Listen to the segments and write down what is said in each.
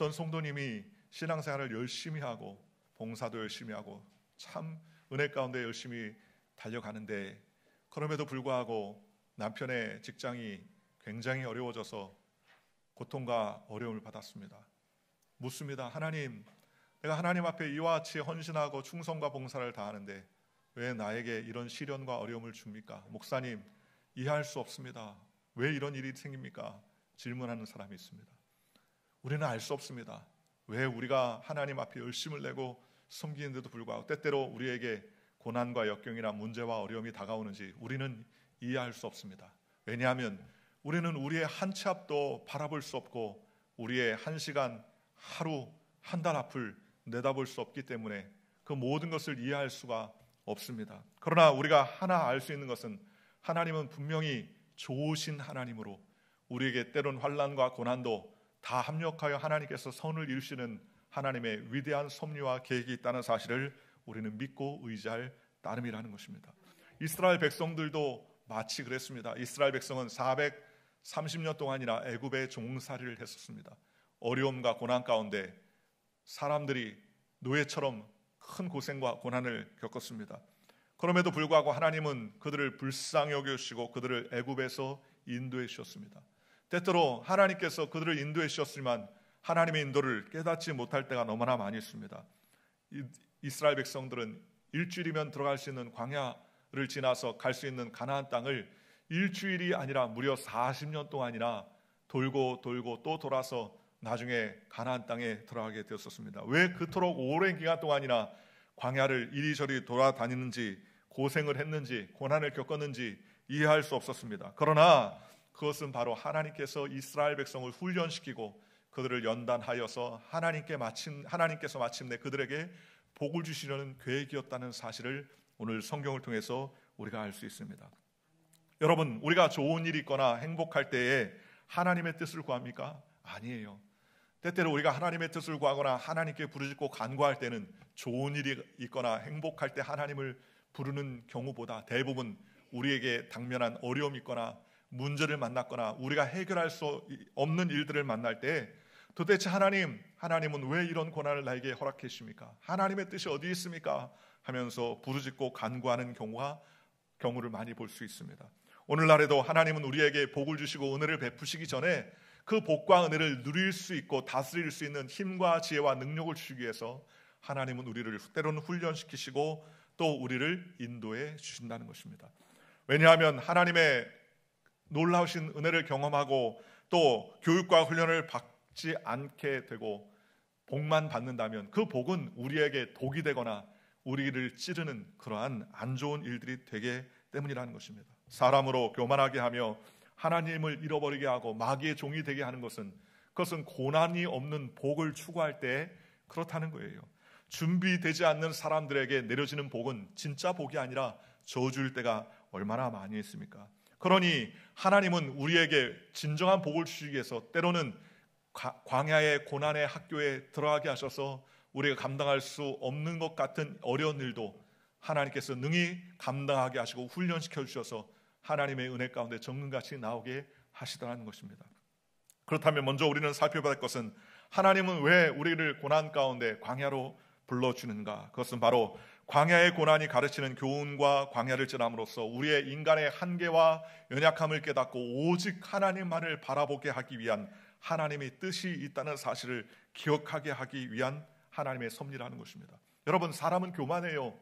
어떤 성도님이 신앙생활을 열심히 하고 봉사도 열심히 하고 참 은혜 가운데 열심히 달려가는데, 그럼에도 불구하고 남편의 직장이 굉장히 어려워져서 고통과 어려움을 받았습니다. 묻습니다. 하나님, 내가 하나님 앞에 이와 같이 헌신하고 충성과 봉사를 다하는데 왜 나에게 이런 시련과 어려움을 줍니까? 목사님, 이해할 수 없습니다. 왜 이런 일이 생깁니까? 질문하는 사람이 있습니다. 우리는 알 수 없습니다. 왜 우리가 하나님 앞에 열심을 내고 섬기는데도 불구하고 때때로 우리에게 고난과 역경이나 문제와 어려움이 다가오는지 우리는 이해할 수 없습니다. 왜냐하면 우리는 우리의 한 치 앞도 바라볼 수 없고 우리의 한 시간, 하루, 한 달 앞을 내다볼 수 없기 때문에 그 모든 것을 이해할 수가 없습니다. 그러나 우리가 하나 알 수 있는 것은 하나님은 분명히 좋으신 하나님으로 우리에게 때론 환난과 고난도 다 합력하여 하나님께서 선을 이루시는 하나님의 위대한 섭리와 계획이 있다는 사실을 우리는 믿고 의지할 따름이라는 것입니다. 이스라엘 백성들도 마치 그랬습니다. 이스라엘 백성은 430년 동안이나 애굽의 종살이를 했었습니다. 어려움과 고난 가운데 사람들이 노예처럼 큰 고생과 고난을 겪었습니다. 그럼에도 불구하고 하나님은 그들을 불쌍히 여겨주시고 그들을 애굽에서 인도해 주셨습니다. 때때로 하나님께서 그들을 인도해 주셨지만 하나님의 인도를 깨닫지 못할 때가 너무나 많이 있습니다. 이스라엘 백성들은 일주일이면 들어갈 수 있는 광야를 지나서 갈 수 있는 가나안 땅을 일주일이 아니라 무려 40년 동안이나 돌고 또 돌아서 나중에 가나안 땅에 들어가게 되었습니다. 왜 그토록 오랜 기간 동안이나 광야를 이리저리 돌아다니는지, 고생을 했는지, 고난을 겪었는지 이해할 수 없었습니다. 그러나 그것은 바로 하나님께서 이스라엘 백성을 훈련시키고 그들을 연단하여서 하나님께서 마침내 그들에게 복을 주시려는 계획이었다는 사실을 오늘 성경을 통해서 우리가 알 수 있습니다. 여러분, 우리가 좋은 일이 있거나 행복할 때에 하나님의 뜻을 구합니까? 아니에요. 때때로 우리가 하나님의 뜻을 구하거나 하나님께 부르짖고 간구할 때는 좋은 일이 있거나 행복할 때 하나님을 부르는 경우보다 대부분 우리에게 당면한 어려움이 있거나 문제를 만났거나 우리가 해결할 수 없는 일들을 만날 때 도대체 하나님은 왜 이런 고난을 나에게 허락해 주십니까? 하나님의 뜻이 어디 있습니까? 하면서 부르짖고 간구하는 경우를 많이 볼 수 있습니다. 오늘날에도 하나님은 우리에게 복을 주시고 은혜를 베푸시기 전에 그 복과 은혜를 누릴 수 있고 다스릴 수 있는 힘과 지혜와 능력을 주시기 위해서 하나님은 우리를 때로는 훈련시키시고 또 우리를 인도해 주신다는 것입니다. 왜냐하면 하나님의 놀라우신 은혜를 경험하고 또 교육과 훈련을 받지 않게 되고 복만 받는다면 그 복은 우리에게 독이 되거나 우리를 찌르는 그러한 안 좋은 일들이 되기 때문이라는 것입니다. 사람으로 교만하게 하며 하나님을 잃어버리게 하고 마귀의 종이 되게 하는 그것은 고난이 없는 복을 추구할 때 그렇다는 거예요. 준비되지 않는 사람들에게 내려지는 복은 진짜 복이 아니라 저주일 때가 얼마나 많이 있습니까? 그러니 하나님은 우리에게 진정한 복을 주시기 위해서 때로는 광야의 고난의 학교에 들어가게 하셔서 우리가 감당할 수 없는 것 같은 어려운 일도 하나님께서 능히 감당하게 하시고 훈련시켜 주셔서 하나님의 은혜 가운데 정금같이 나오게 하시더라는 것입니다. 그렇다면 먼저 우리는 살펴봐야 할 것은 하나님은 왜 우리를 고난 가운데 광야로 불러주는가? 그것은 바로 광야의 고난이 가르치는 교훈과 광야를 지남으로써 우리의 인간의 한계와 연약함을 깨닫고 오직 하나님만을 바라보게 하기 위한 하나님의 뜻이 있다는 사실을 기억하게 하기 위한 하나님의 섭리라는 것입니다. 여러분, 사람은 교만해요.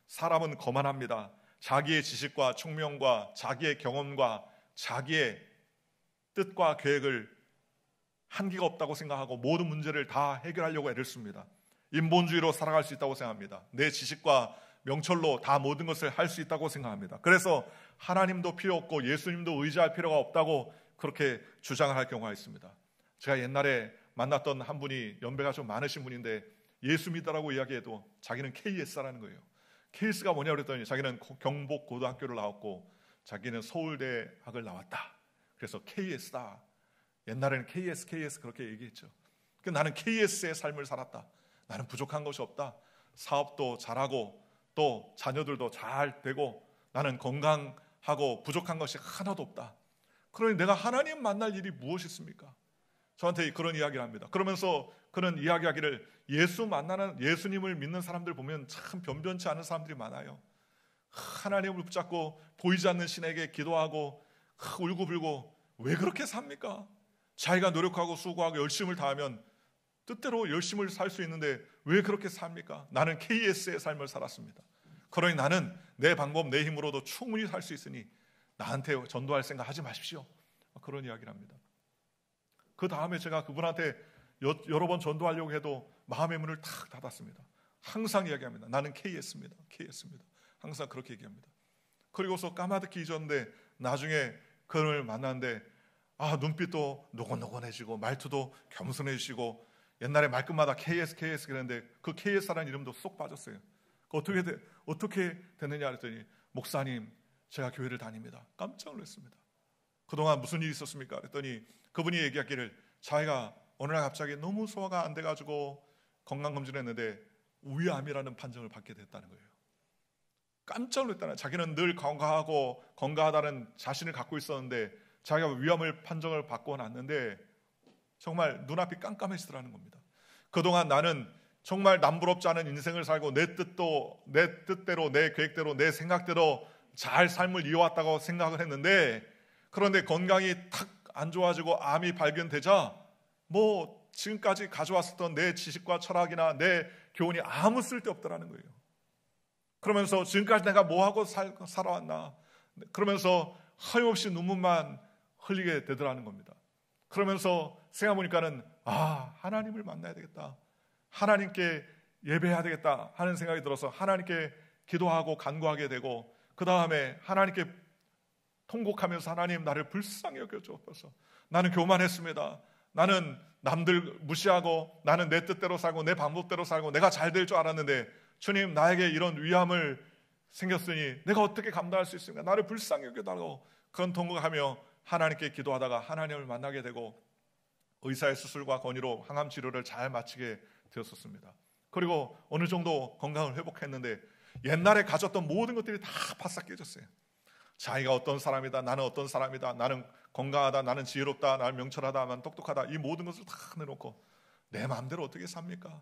사람은 거만합니다. 자기의 지식과 총명과 자기의 경험과 자기의 뜻과 계획을 한계가 없다고 생각하고 모든 문제를 다 해결하려고 애를 씁니다. 인본주의로 살아갈 수 있다고 생각합니다. 내 지식과 명철로 다 모든 것을 할 수 있다고 생각합니다. 그래서 하나님도 필요 없고 예수님도 의지할 필요가 없다고 그렇게 주장을 할 경우가 있습니다. 제가 옛날에 만났던 한 분이 연배가 좀 많으신 분인데 예수 믿다라고 이야기해도 자기는 KS라는 거예요. KS가 뭐냐 그랬더니 자기는 경복고등학교를 나왔고 자기는 서울대학을 나왔다. 그래서 KS다. 옛날에는 KS 그렇게 얘기했죠. 나는 KS의 삶을 살았다. 나는 부족한 것이 없다. 사업도 잘하고 또 자녀들도 잘 되고 나는 건강하고 부족한 것이 하나도 없다. 그러니 내가 하나님 만날 일이 무엇이 있습니까? 저한테 그런 이야기를 합니다. 그러면서 그런 이야기하기를 예수님을 믿는 사람들 보면 참 변변치 않은 사람들이 많아요. 하나님을 붙잡고 보이지 않는 신에게 기도하고 울고불고 왜 그렇게 삽니까? 자기가 노력하고 수고하고 열심을 다하면 뜻대로 열심을 살 수 있는데 왜 그렇게 삽니까? 나는 KS의 삶을 살았습니다. 그러니 나는 내 방법, 내 힘으로도 충분히 살 수 있으니 나한테 전도할 생각 하지 마십시오. 그런 이야기를 합니다. 그 다음에 제가 그분한테 여러 번 전도하려고 해도 마음의 문을 탁 닫았습니다. 항상 이야기합니다. 나는 KS입니다. KS입니다. 항상 그렇게 얘기합니다. 그리고서 까마득히 잊었는데 나중에 그를 만났는데 눈빛도 노곤노곤해지고 말투도 겸손해지고 옛날에 말끝마다 KS 그랬는데 그 KS라는 이름도 쏙 빠졌어요. 어떻게 됐느냐 그랬더니 목사님 제가 교회를 다닙니다. 깜짝 놀랐습니다. 그동안 무슨 일이 있었습니까? 그랬더니 그분이 얘기하기를 자기가 어느 날 갑자기 너무 소화가 안 돼가지고 건강검진을 했는데 위암이라는 판정을 받게 됐다는 거예요. 깜짝 놀랐다는, 자기는 늘 건강하다는 자신을 갖고 있었는데 자기가 위암을 판정을 받고 났는데 정말 눈앞이 깜깜해지더라는 겁니다. 그동안 나는 정말 남부럽지 않은 인생을 살고 내 뜻대로 내 계획대로 내 생각대로 잘 삶을 이어왔다고 생각을 했는데 그런데 건강이 탁 안 좋아지고 암이 발견되자 지금까지 가져왔었던 내 지식과 철학이나 내 교훈이 아무 쓸데없더라는 거예요. 그러면서 지금까지 내가 뭐하고 살아왔나 그러면서 하염없이 눈물만 흘리게 되더라는 겁니다. 그러면서 생각해보니까는 하나님을 만나야 되겠다, 하나님께 예배해야 되겠다 하는 생각이 들어서 하나님께 기도하고 간구하게 되고 그 다음에 하나님께 통곡하면서 하나님 나를 불쌍히 여겨주옵소서. 나는 교만했습니다. 나는 남들 무시하고 나는 내 뜻대로 살고 내 방법대로 살고 내가 잘 될 줄 알았는데 주님 나에게 이런 위암을 생겼으니 내가 어떻게 감당할 수 있습니까? 나를 불쌍히 여겨달라고 그런 통곡하며 하나님께 기도하다가 하나님을 만나게 되고 의사의 수술과 권유로 항암 치료를 잘 마치게 되었었습니다. 그리고 어느 정도 건강을 회복했는데 옛날에 가졌던 모든 것들이 다 바싹 깨졌어요. 자기가 어떤 사람이다, 나는 어떤 사람이다, 나는 건강하다, 나는 지혜롭다, 나는 명철하다, 나는 똑똑하다, 이 모든 것을 다 내놓고 내 마음대로 어떻게 삽니까?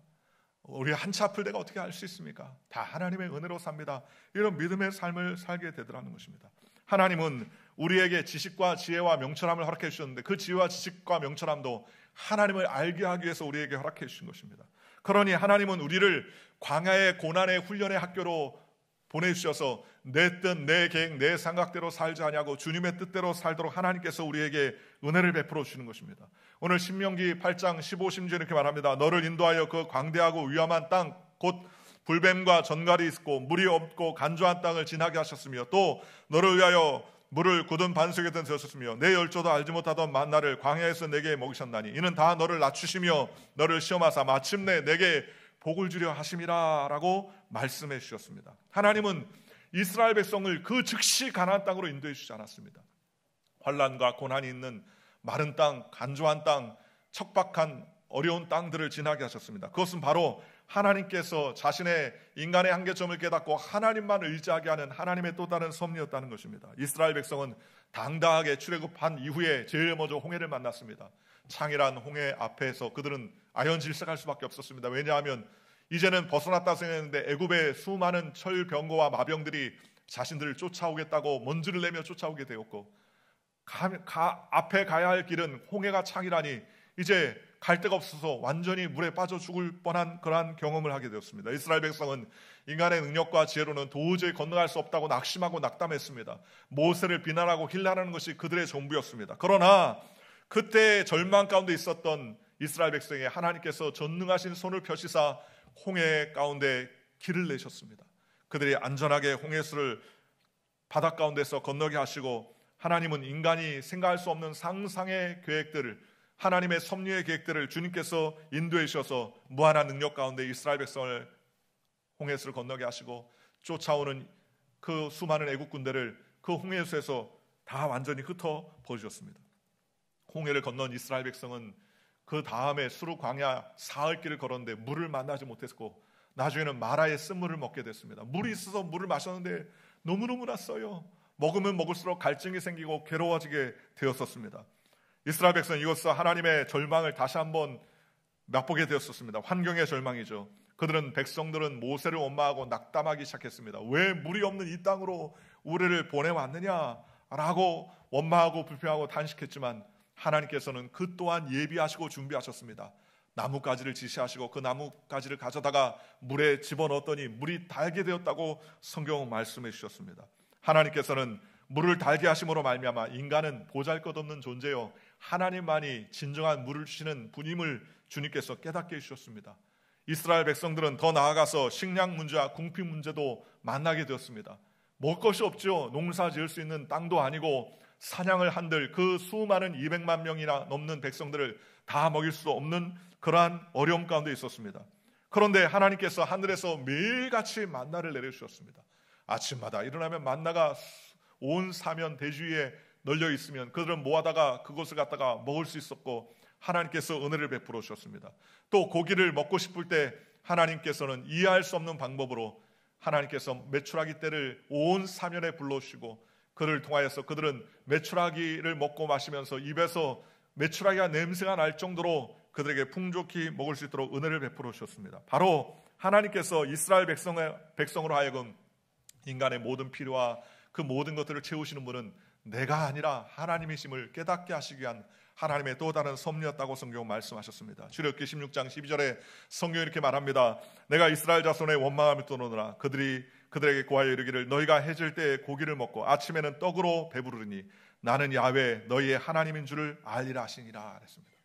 우리 한치 앞을 내가 어떻게 알 수 있습니까? 다 하나님의 은혜로 삽니다. 이런 믿음의 삶을 살게 되더라는 것입니다. 하나님은 우리에게 지식과 지혜와 명철함을 허락해 주셨는데 그 지혜와 지식과 명철함도 하나님을 알게 하기 위해서 우리에게 허락해 주신 것입니다. 그러니 하나님은 우리를 광야의 고난의 훈련의 학교로 보내주셔서 내 뜻, 내 계획, 내 생각대로 살지 아니하고 주님의 뜻대로 살도록 하나님께서 우리에게 은혜를 베풀어 주시는 것입니다. 오늘 신명기 8장 15심지에 이렇게 말합니다. 너를 인도하여 그 광대하고 위험한 땅 곧 불뱀과 전갈이 있고 물이 없고 간조한 땅을 지나게 하셨으며 또 너를 위하여 물을 굳은 반석에 던졌으며 내 열조도 알지 못하던 만나를 광야에서 내게 먹이셨나니 이는 다 너를 낮추시며 너를 시험하사 마침내 내게 복을 주려 하심이라 라고 말씀해 주셨습니다. 하나님은 이스라엘 백성을 그 즉시 가나안 땅으로 인도해 주지 않았습니다. 환난과 고난이 있는 마른 땅, 간조한 땅, 척박한 어려운 땅들을 지나게 하셨습니다. 그것은 바로 하나님께서 자신의 인간의 한계점을 깨닫고 하나님만 의지하게 하는 하나님의 또 다른 섭리였다는 것입니다. 이스라엘 백성은 당당하게 출애굽한 이후에 제일 먼저 홍해를 만났습니다. 창이란 홍해 앞에서 그들은 아연질색할 수밖에 없었습니다. 왜냐하면 이제는 벗어났다 생각했는데 애굽의 수많은 철병거와 마병들이 자신들을 쫓아오겠다고 먼지를 내며 쫓아오게 되었고 앞에 가야 할 길은 홍해가 창이라니 이제 갈 데가 없어서 완전히 물에 빠져 죽을 뻔한 그러한 경험을 하게 되었습니다. 이스라엘 백성은 인간의 능력과 지혜로는 도저히 건너갈 수 없다고 낙심하고 낙담했습니다. 모세를 비난하고 힐난하는 것이 그들의 전부였습니다. 그러나 그때 절망 가운데 있었던 이스라엘 백성에 하나님께서 전능하신 손을 펴시사 홍해 가운데 길을 내셨습니다. 그들이 안전하게 홍해수를 바닷 가운데서 건너게 하시고 하나님은 인간이 생각할 수 없는 상상의 계획들을 하나님의 섭리의 계획들을 주님께서 인도해 주셔서 무한한 능력 가운데 이스라엘 백성을 홍해수를 건너게 하시고 쫓아오는 그 수많은 애국 군대를 그 홍해수에서 다 완전히 흩어 버리셨습니다. 홍해를 건넌 이스라엘 백성은 그 다음에 수르 광야 사흘 길을 걸었는데 물을 만나지 못했고 나중에는 마라의 쓴물을 먹게 됐습니다. 물이 있어서 물을 마셨는데 너무너무나 써요. 먹으면 먹을수록 갈증이 생기고 괴로워지게 되었었습니다. 이스라엘 백성 이곳서 하나님의 절망을 다시 한번 맛보게 되었었습니다. 환경의 절망이죠. 백성들은 모세를 원망하고 낙담하기 시작했습니다. 왜 물이 없는 이 땅으로 우리를 보내왔느냐라고 원망하고 불평하고 단식했지만 하나님께서는 그 또한 예비하시고 준비하셨습니다. 나뭇가지를 지시하시고 그 나뭇가지를 가져다가 물에 집어넣었더니 물이 달게 되었다고 성경은 말씀해 주셨습니다. 하나님께서는 물을 달게 하심으로 말미암아 인간은 보잘것없는 존재요 하나님만이 진정한 물을 주시는 분임을 주님께서 깨닫게 해주셨습니다. 이스라엘 백성들은 더 나아가서 식량 문제와 궁핍 문제도 만나게 되었습니다. 먹을 것이 없죠. 농사 지을 수 있는 땅도 아니고 사냥을 한들 그 수많은 200만 명이나 넘는 백성들을 다 먹일 수 없는 그러한 어려움 가운데 있었습니다. 그런데 하나님께서 하늘에서 매일같이 만나를 내려주셨습니다. 아침마다 일어나면 만나가 온 사면 대주위에 널려 있으면 그들은 모아다가 그것을 갖다가 먹을 수 있었고 하나님께서 은혜를 베풀어 주셨습니다. 또 고기를 먹고 싶을 때 하나님께서는 이해할 수 없는 방법으로 하나님께서 메추라기 떼를 온 사면에 불러주시고 그를 통하여서 그들은 메추라기를 먹고 마시면서 입에서 메추라기가 냄새가 날 정도로 그들에게 풍족히 먹을 수 있도록 은혜를 베풀어 주셨습니다. 바로 하나님께서 이스라엘 백성으로 하여금 인간의 모든 필요와 그 모든 것들을 채우시는 분은 내가 아니라 하나님이심을 깨닫게 하시기 위한 하나님의 또 다른 섭리였다고 성경은 말씀하셨습니다. 출애굽기 16장 12절에 성경이 이렇게 말합니다. 내가 이스라엘 자손의 원망함을 떠노느라 그들에게 고하여 이르기를 너희가 해질 때에 고기를 먹고 아침에는 떡으로 배부르니 나는 야훼 너희의 하나님인 줄을 알리라 하시니라 그랬습니다.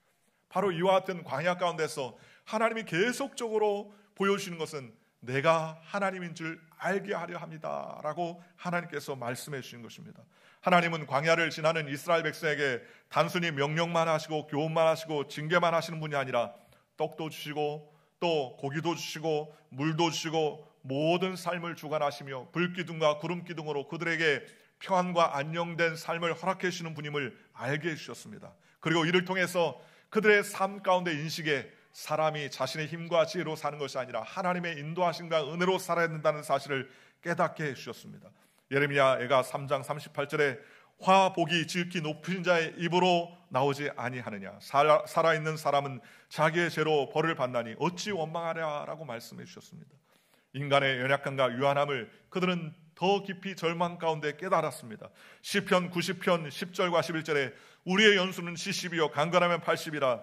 바로 이와 같은 광야 가운데서 하나님이 계속적으로 보여주시는 것은 내가 하나님인 줄 알게 하려 합니다 라고 하나님께서 말씀해 주신 것입니다. 하나님은 광야를 지나는 이스라엘 백성에게 단순히 명령만 하시고 교훈만 하시고 징계만 하시는 분이 아니라 떡도 주시고 또 고기도 주시고 물도 주시고 모든 삶을 주관하시며 불기둥과 구름기둥으로 그들에게 평안과 안녕된 삶을 허락해 주시는 분임을 알게 해주셨습니다. 그리고 이를 통해서 그들의 삶 가운데 인식에 사람이 자신의 힘과 지혜로 사는 것이 아니라 하나님의 인도하심과 은혜로 살아야 된다는 사실을 깨닫게 해주셨습니다. 예레미야가 3장 38절에 화 복이 지극히 높은 자의 입으로 나오지 아니하느냐 살아있는 사람은 자기의 죄로 벌을 받나니 어찌 원망하랴 라고 말씀해 주셨습니다. 인간의 연약함과 유한함을 그들은 더 깊이 절망 가운데 깨달았습니다. 시편 90편 10절과 11절에 우리의 연수는 70이요 강건하면 80이라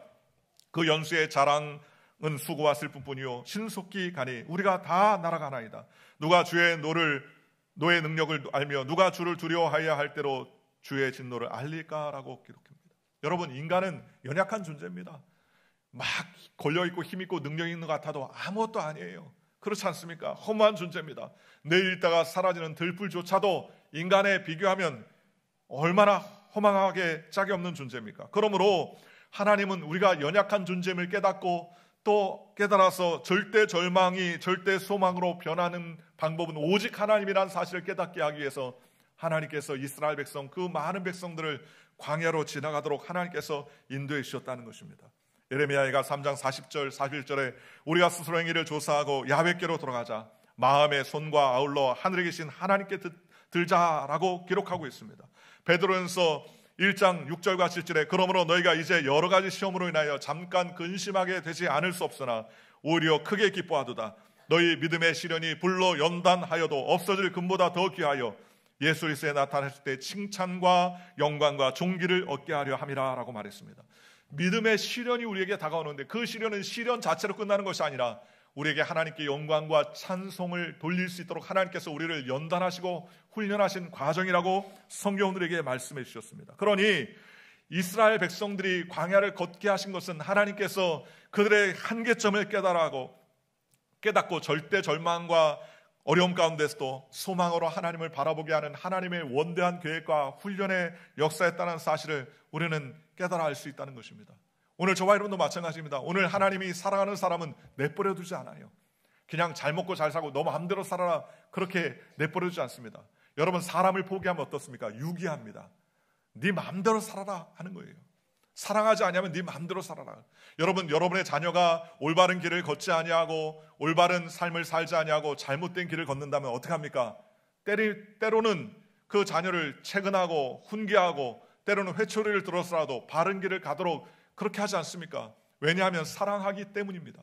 그 연수의 자랑은 수고와 슬픔뿐이요 신속히 가니 우리가 다 날아가나이다. 누가 주의 노의 능력을 알며 누가 주를 두려워하여야 할 때로 주의 진노를 알릴까라고 기록합니다. 여러분 인간은 연약한 존재입니다. 막 걸려있고 힘있고 능력이 있는 것 같아도 아무것도 아니에요. 그렇지 않습니까? 허무한 존재입니다. 내일 있다가 사라지는 들불조차도 인간에 비교하면 얼마나 허망하게 짝이 없는 존재입니까? 그러므로 하나님은 우리가 연약한 존재임을 깨닫고 또 깨달아서 절대 절망이 절대 소망으로 변하는 방법은 오직 하나님이라는 사실을 깨닫게 하기 위해서 하나님께서 이스라엘 백성 그 많은 백성들을 광야로 지나가도록 하나님께서 인도해 주셨다는 것입니다. 예레미야가 3장 40절 41절에 우리가 스스로 행위를 조사하고 야훼께로 돌아가자 마음의 손과 아울러 하늘에 계신 하나님께 들자라고 기록하고 있습니다. 베드로전서 1장 6절과 7절에 그러므로 너희가 이제 여러 가지 시험으로 인하여 잠깐 근심하게 되지 않을 수 없으나 오히려 크게 기뻐하도다. 너희 믿음의 시련이 불로 연단하여도 없어질 금보다 더 귀하여 예수 그리스도에 나타났을 때 칭찬과 영광과 존귀를 얻게 하려 함이라 라고 말했습니다. 믿음의 시련이 우리에게 다가오는데 그 시련은 시련 자체로 끝나는 것이 아니라 우리에게 하나님께 영광과 찬송을 돌릴 수 있도록 하나님께서 우리를 연단하시고 훈련하신 과정이라고 성경들에게 말씀해 주셨습니다. 그러니 이스라엘 백성들이 광야를 걷게 하신 것은 하나님께서 그들의 한계점을 깨닫고 절대 절망과 어려움 가운데서도 소망으로 하나님을 바라보게 하는 하나님의 원대한 계획과 훈련의 역사였다는 사실을 우리는 깨달아 알 수 있다는 것입니다. 오늘 저와 여러분도 마찬가지입니다. 오늘 하나님이 사랑하는 사람은 내버려 두지 않아요. 그냥 잘 먹고 잘 사고 너 마음대로 살아라 그렇게 내버려 두지 않습니다. 여러분 사람을 포기하면 어떻습니까? 유기합니다. 네 마음대로 살아라 하는 거예요. 사랑하지 않으면 네 마음대로 살아라. 여러분의 자녀가 올바른 길을 걷지 아니하고 올바른 삶을 살지 아니하고 잘못된 길을 걷는다면 어떻게 합니까? 때로는 그 자녀를 채근하고 훈계하고 때로는 회초리를 들어서라도 바른 길을 가도록 그렇게 하지 않습니까? 왜냐하면 사랑하기 때문입니다.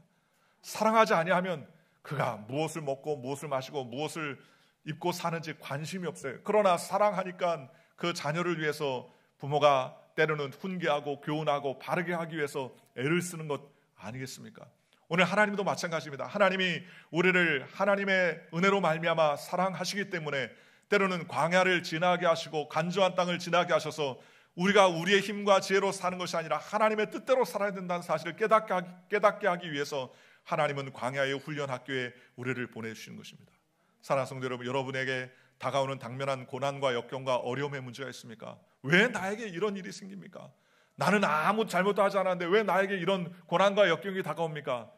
사랑하지 아니하면 그가 무엇을 먹고 무엇을 마시고 무엇을 입고 사는지 관심이 없어요. 그러나 사랑하니까 그 자녀를 위해서 부모가 때로는 훈계하고 교훈하고 바르게 하기 위해서 애를 쓰는 것 아니겠습니까? 오늘 하나님도 마찬가지입니다. 하나님이 우리를 하나님의 은혜로 말미암아 사랑하시기 때문에 때로는 광야를 지나게 하시고 간조한 땅을 지나게 하셔서 우리가 우리의 힘과 지혜로 사는 것이 아니라 하나님의 뜻대로 살아야 된다는 사실을 깨닫게 하기 위해서 하나님은 광야의 훈련 학교에 우리를 보내주시는 것입니다. 사랑하는 성도 여러분, 여러분에게 다가오는 당면한 고난과 역경과 어려움의 문제가 있습니까? 왜 나에게 이런 일이 생깁니까? 나는 아무 잘못도 하지 않았는데 왜 나에게 이런 고난과 역경이 다가옵니까?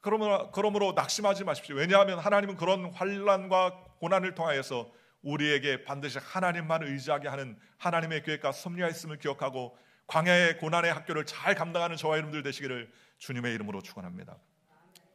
그러므로 낙심하지 마십시오. 왜냐하면 하나님은 그런 환난과 고난을 통하여서 우리에게 반드시 하나님만 의지하게 하는 하나님의 계획과 섭리가 있음을 기억하고 광야의 고난의 학교를 잘 감당하는 저와 여러분들 되시기를 주님의 이름으로 축원합니다.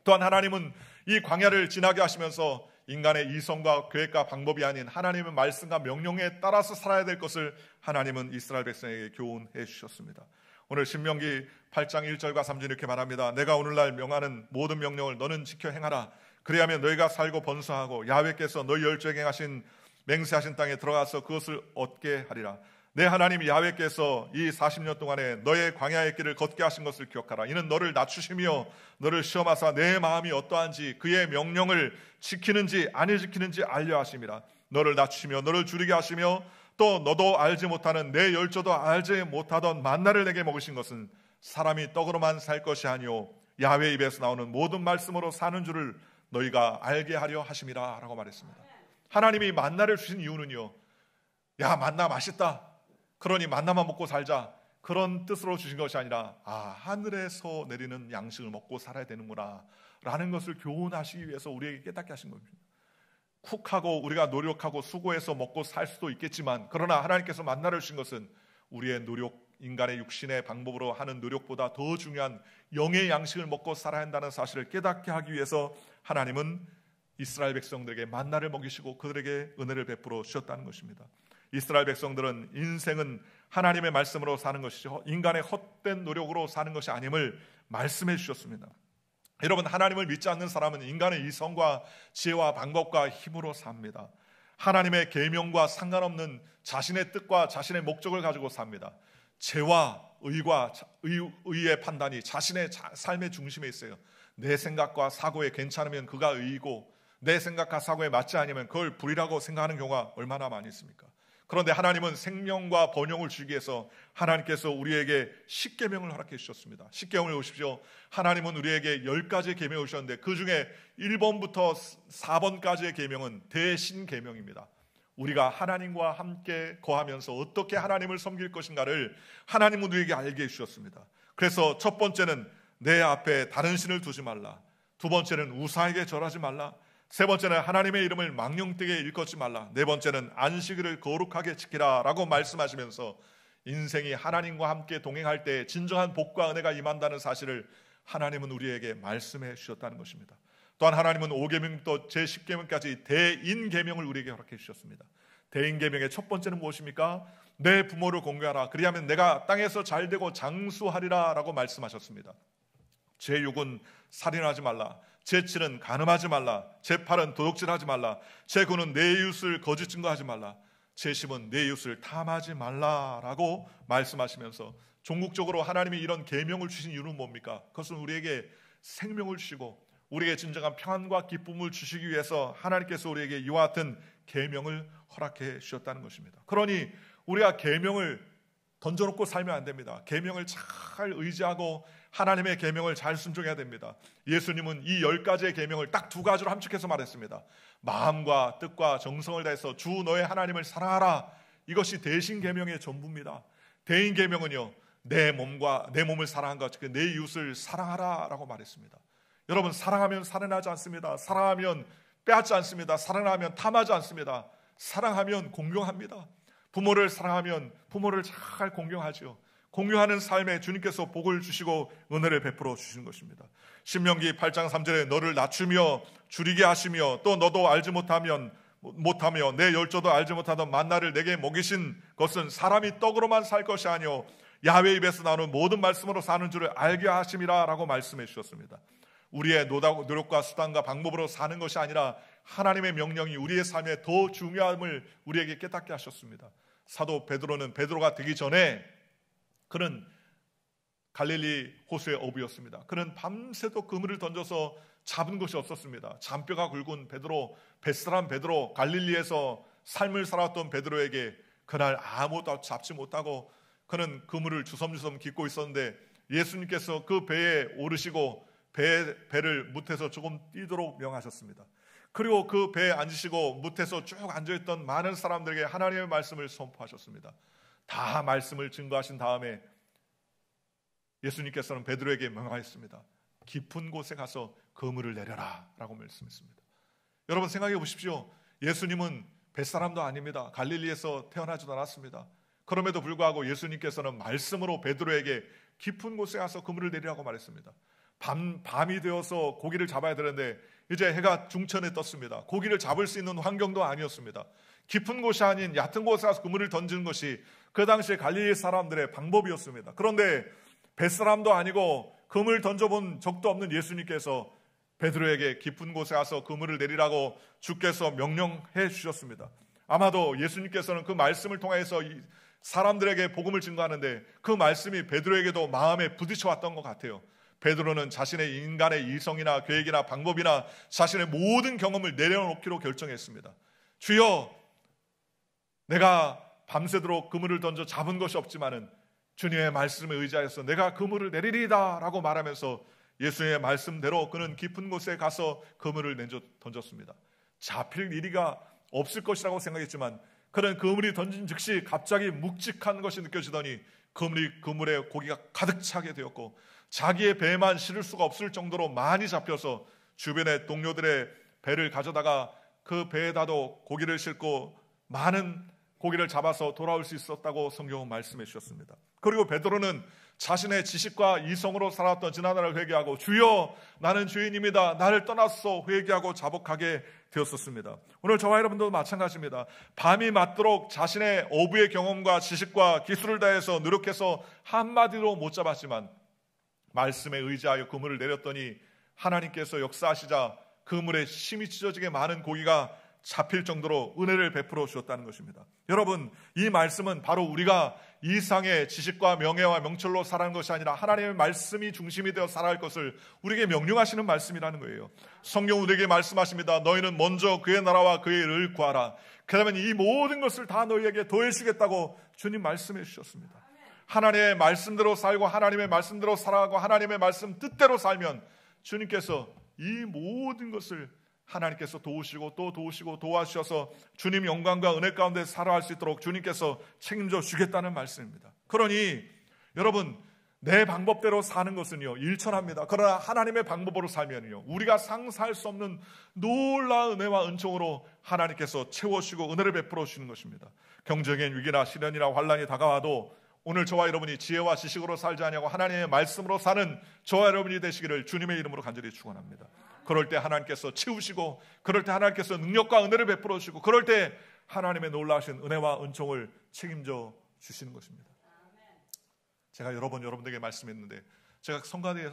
또한 하나님은 이 광야를 지나게 하시면서 인간의 이성과 계획과 방법이 아닌 하나님의 말씀과 명령에 따라서 살아야 될 것을 하나님은 이스라엘 백성에게 교훈해 주셨습니다. 오늘 신명기 8장 1절과 3절 이렇게 말합니다. 내가 오늘날 명하는 모든 명령을 너는 지켜 행하라. 그리하면 너희가 살고 번성하고 야훼께서 너희 열조에게 행하신 맹세하신 땅에 들어가서 그것을 얻게 하리라. 내 하나님 야훼께서 이 40년 동안에 너의 광야의 길을 걷게 하신 것을 기억하라. 이는 너를 낮추시며 너를 시험하사 내 마음이 어떠한지 그의 명령을 지키는지 안 지키는지 알려 하심이라. 너를 낮추시며 너를 줄이게 하시며 또 너도 알지 못하는 내 열조도 알지 못하던 만나를 내게 먹으신 것은 사람이 떡으로만 살 것이 아니오 야훼 입에서 나오는 모든 말씀으로 사는 줄을 너희가 알게 하려 하심이라 라고 말했습니다. 하나님이 만나를 주신 이유는요, 야 만나 맛있다, 그러니 만나만 먹고 살자, 그런 뜻으로 주신 것이 아니라 하늘에서 내리는 양식을 먹고 살아야 되는구나 라는 것을 교훈하시기 위해서 우리에게 깨닫게 하신 겁니다. 쿡하고 우리가 노력하고 수고해서 먹고 살 수도 있겠지만 그러나 하나님께서 만나를 주신 것은 우리의 노력, 인간의 육신의 방법으로 하는 노력보다 더 중요한 영의 양식을 먹고 살아야 한다는 사실을 깨닫게 하기 위해서 하나님은 이스라엘 백성들에게 만나를 먹이시고 그들에게 은혜를 베풀어 주셨다는 것입니다. 이스라엘 백성들은 인생은 하나님의 말씀으로 사는 것이죠, 인간의 헛된 노력으로 사는 것이 아님을 말씀해 주셨습니다. 여러분, 하나님을 믿지 않는 사람은 인간의 이성과 지혜와 방법과 힘으로 삽니다. 하나님의 계명과 상관없는 자신의 뜻과 자신의 목적을 가지고 삽니다. 죄와 의의 판단이 자신의 삶의 중심에 있어요. 내 생각과 사고에 괜찮으면 그가 의이고 내 생각과 사고에 맞지 않으면 그걸 불의라고 생각하는 경우가 얼마나 많이 있습니까? 그런데 하나님은 생명과 번영을 주기 위해서 하나님께서 우리에게 10계명을 허락해 주셨습니다. 10계명을 보십시오. 하나님은 우리에게 10가지의 계명을 주셨는데 그 중에 1번부터 4번까지의 계명은 대신계명입니다. 우리가 하나님과 함께 거하면서 어떻게 하나님을 섬길 것인가를 하나님은 우리에게 알게 해주셨습니다. 그래서 첫 번째는 내 앞에 다른 신을 두지 말라. 두 번째는 우상에게 절하지 말라. 세 번째는 하나님의 이름을 망령되게 일컫지 말라. 네 번째는 안식일을 거룩하게 지키라 라고 말씀하시면서 인생이 하나님과 함께 동행할 때 진정한 복과 은혜가 임한다는 사실을 하나님은 우리에게 말씀해 주셨다는 것입니다. 또한 하나님은 5계명부터 제10계명까지 대인계명을 우리에게 허락해 주셨습니다. 대인계명의 첫 번째는 무엇입니까? 내 부모를 공경하라. 그리하면 내가 땅에서 잘되고 장수하리라 라고 말씀하셨습니다. 제6은 살인하지 말라. 제7은 간음하지 말라. 제8은 도둑질하지 말라. 제9는 내 이웃을 거짓 증거하지 말라. 제10은 내 이웃을 탐하지 말라라고 말씀하시면서 종국적으로 하나님이 이런 계명을 주신 이유는 뭡니까? 그것은 우리에게 생명을 주시고 우리에게 진정한 평안과 기쁨을 주시기 위해서 하나님께서 우리에게 이와 같은 계명을 허락해 주셨다는 것입니다. 그러니 우리가 계명을 던져놓고 살면 안 됩니다. 계명을 잘 의지하고 하나님의 계명을 잘 순종해야 됩니다. 예수님은 이 10가지의 계명을 딱 2가지로 함축해서 말했습니다. 마음과 뜻과 정성을 다해서 주 너의 하나님을 사랑하라. 이것이 대신 계명의 전부입니다. 대인 계명은요, 내 몸을 사랑한 것, 즉 내 이웃을 사랑하라라고 말했습니다. 여러분, 사랑하면 살인하지 않습니다. 사랑하면 빼앗지 않습니다. 사랑하면 탐하지 않습니다. 사랑하면 공경합니다. 부모를 사랑하면 부모를 잘 공경하죠. 공경하는 삶에 주님께서 복을 주시고 은혜를 베풀어 주시는 것입니다. 신명기 8장 3절에 너를 낮추며 줄이게 하시며 또 너도 알지 못하면 못하며 내 열조도 알지 못하던 만나를 내게 먹이신 것은 사람이 떡으로만 살 것이 아니요 야훼 입에서 나오는 모든 말씀으로 사는 줄을 알게 하심이라 라고 말씀해 주셨습니다. 우리의 노력과 수단과 방법으로 사는 것이 아니라 하나님의 명령이 우리의 삶에 더 중요함을 우리에게 깨닫게 하셨습니다. 사도 베드로는 베드로가 되기 전에 그는 갈릴리 호수의 어부였습니다. 그는 밤새도 그물을 던져서 잡은 것이 없었습니다. 잔뼈가 굵은 베드로, 뱃사람 베드로, 갈릴리에서 삶을 살았던 베드로에게 그날 아무것도 잡지 못하고 그는 그물을 주섬주섬 깃고 있었는데 예수님께서 그 배에 오르시고 배를 무태서 조금 뛰도록 명하셨습니다. 그리고 그 배에 앉으시고 무태서 쭉 앉아있던 많은 사람들에게 하나님의 말씀을 선포하셨습니다. 다 말씀을 증거하신 다음에 예수님께서는 베드로에게 명하였습니다. 깊은 곳에 가서 그물을 내려라 라고 말씀했습니다. 여러분 생각해 보십시오. 예수님은 뱃사람도 아닙니다. 갈릴리에서 태어나지도 않았습니다. 그럼에도 불구하고 예수님께서는 말씀으로 베드로에게 깊은 곳에 가서 그물을 내리라고 말했습니다. 밤이 되어서 고기를 잡아야 되는데 이제 해가 중천에 떴습니다. 고기를 잡을 수 있는 환경도 아니었습니다. 깊은 곳이 아닌 얕은 곳에 가서 그물을 던지는 것이 그 당시에 갈릴리 사람들의 방법이었습니다. 그런데 뱃사람도 아니고 그물 던져본 적도 없는 예수님께서 베드로에게 깊은 곳에 가서 그물을 내리라고 주께서 명령해 주셨습니다. 아마도 예수님께서는 그 말씀을 통해서 사람들에게 복음을 증거하는데 그 말씀이 베드로에게도 마음에 부딪혀왔던 것 같아요. 베드로는 자신의 인간의 이성이나 계획이나 방법이나 자신의 모든 경험을 내려놓기로 결정했습니다. 주여, 내가 밤새도록 그물을 던져 잡은 것이 없지만은 주님의 말씀에 의지하여서 내가 그물을 내리리이다 라고 말하면서 예수의 말씀대로 그는 깊은 곳에 가서 그물을 던졌습니다. 잡힐 일이가 없을 것이라고 생각했지만 그는 그물이 던진 즉시 갑자기 묵직한 것이 느껴지더니 그물에 고기가 가득 차게 되었고 자기의 배만 실을 수가 없을 정도로 많이 잡혀서 주변의 동료들의 배를 가져다가 그 배에다도 고기를 싣고 많은 고기를 잡아서 돌아올 수 있었다고 성경은 말씀해 주셨습니다. 그리고 베드로는 자신의 지식과 이성으로 살았던 지난날을 회개하고 주여 나는 죄인입니다. 나를 떠나서 회개하고 자복하게 되었었습니다. 오늘 저와 여러분도 마찬가지입니다. 밤이 맞도록 자신의 어부의 경험과 지식과 기술을 다해서 노력해서 한마디로 못 잡았지만 말씀에 의지하여 그물을 내렸더니 하나님께서 역사하시자 그물에 심이 찢어지게 많은 고기가 잡힐 정도로 은혜를 베풀어 주셨다는 것입니다. 여러분, 이 말씀은 바로 우리가 이상의 지식과 명예와 명철로 살아가는 것이 아니라 하나님의 말씀이 중심이 되어 살아갈 것을 우리에게 명령하시는 말씀이라는 거예요. 성경 우리에게 말씀하십니다. 너희는 먼저 그의 나라와 그의 의를 구하라. 그러면 이 모든 것을 다 너희에게 더해주겠다고 주님 말씀해 주셨습니다. 하나님의 말씀대로 살고 하나님의 말씀대로 살아가고 하나님의 말씀 뜻대로 살면 주님께서 이 모든 것을 하나님께서 도우시고 또 도우시고 도와주셔서 주님 영광과 은혜 가운데 살아갈 수 있도록 주님께서 책임져 주겠다는 말씀입니다. 그러니 여러분, 내 방법대로 사는 것은요 일천합니다. 그러나 하나님의 방법으로 살면요 우리가 상상할 수 없는 놀라운 은혜와 은총으로 하나님께서 채워주시고 은혜를 베풀어 주시는 것입니다. 경제적인 위기나 시련이나 환난이 다가와도 오늘 저와 여러분이 지혜와 지식으로 살지 아니하고 하나님의 말씀으로 사는 저와 여러분이 되시기를 주님의 이름으로 간절히 축원합니다. 그럴 때 하나님께서 채우시고 그럴 때 하나님께서 능력과 은혜를 베풀어 주시고 그럴 때 하나님의 놀라우신 은혜와 은총을 책임져 주시는 것입니다. 제가 여러 번 여러분들에게 말씀했는데 제가 성가대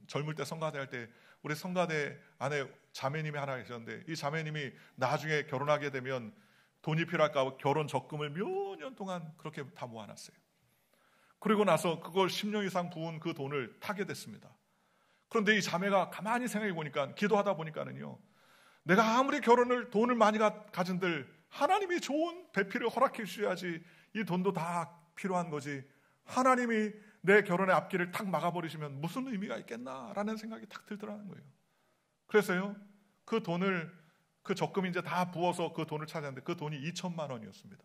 젊을 때 성가대 할 때 우리 성가대 안에 자매님이 하나 계셨는데 이 자매님이 나중에 결혼하게 되면 돈이 필요할까 결혼 적금을 몇 년 동안 그렇게 다 모아놨어요. 그리고 나서 그걸 10년 이상 부은 그 돈을 타게 됐습니다. 그런데 이 자매가 가만히 생각해 보니까 기도하다 보니까는요 내가 아무리 돈을 많이 가진들 하나님이 좋은 배필을 허락해 주셔야지 이 돈도 다 필요한 거지 하나님이 내 결혼의 앞길을 탁 막아버리시면 무슨 의미가 있겠나라는 생각이 탁 들더라는 거예요. 그래서요 그 돈을 그 적금 이제 다 부어서 그 돈을 찾았는데 그 돈이 2천만 원이었습니다.